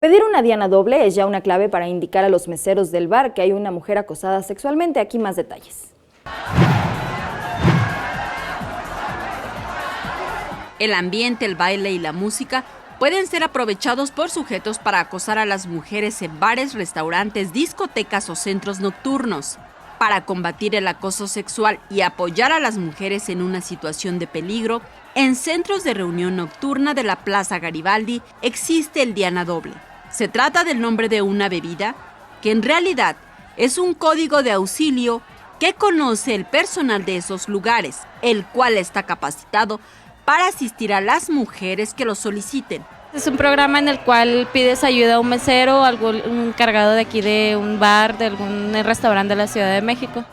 Pedir una diana doble es ya una clave para indicar a los meseros del bar que hay una mujer acosada sexualmente. Aquí más detalles. El ambiente, el baile y la música pueden ser aprovechados por sujetos para acosar a las mujeres en bares, restaurantes, discotecas o centros nocturnos. Para combatir el acoso sexual y apoyar a las mujeres en una situación de peligro, en centros de reunión nocturna de la Plaza Garibaldi existe el Diana Doble. Se trata del nombre de una bebida que en realidad es un código de auxilio que conoce el personal de esos lugares, el cual está capacitado para asistir a las mujeres que lo soliciten. Es un programa en el cual pides ayuda a un mesero, un encargado de aquí de un bar, de algún restaurante de la Ciudad de México.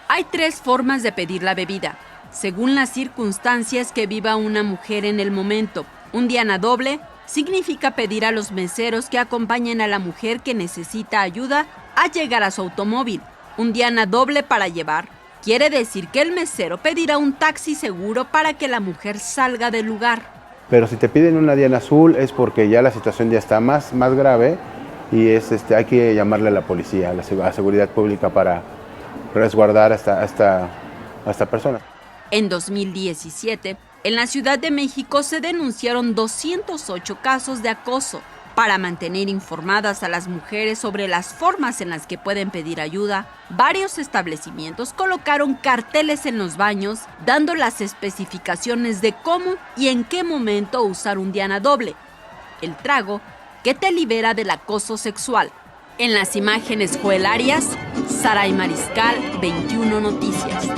Hay 3 formas de pedir la bebida, según las circunstancias que viva una mujer en el momento. Un Diana Doble significa pedir a los meseros que acompañen a la mujer que necesita ayuda a llegar a su automóvil. Un Diana Doble para llevar quiere decir que el mesero pedirá un taxi seguro para que la mujer salga del lugar. Pero si te piden una diana azul es porque ya la situación ya está más grave y hay que llamarle a la policía, a la seguridad pública para resguardar a esta persona. En 2017, en la Ciudad de México se denunciaron 208 casos de acoso. Para mantener informadas a las mujeres sobre las formas en las que pueden pedir ayuda, varios establecimientos colocaron carteles en los baños dando las especificaciones de cómo y en qué momento usar un Diana Doble, el trago que te libera del acoso sexual. En las imágenes, Joel Arias, Saray Mariscal, 21 Noticias.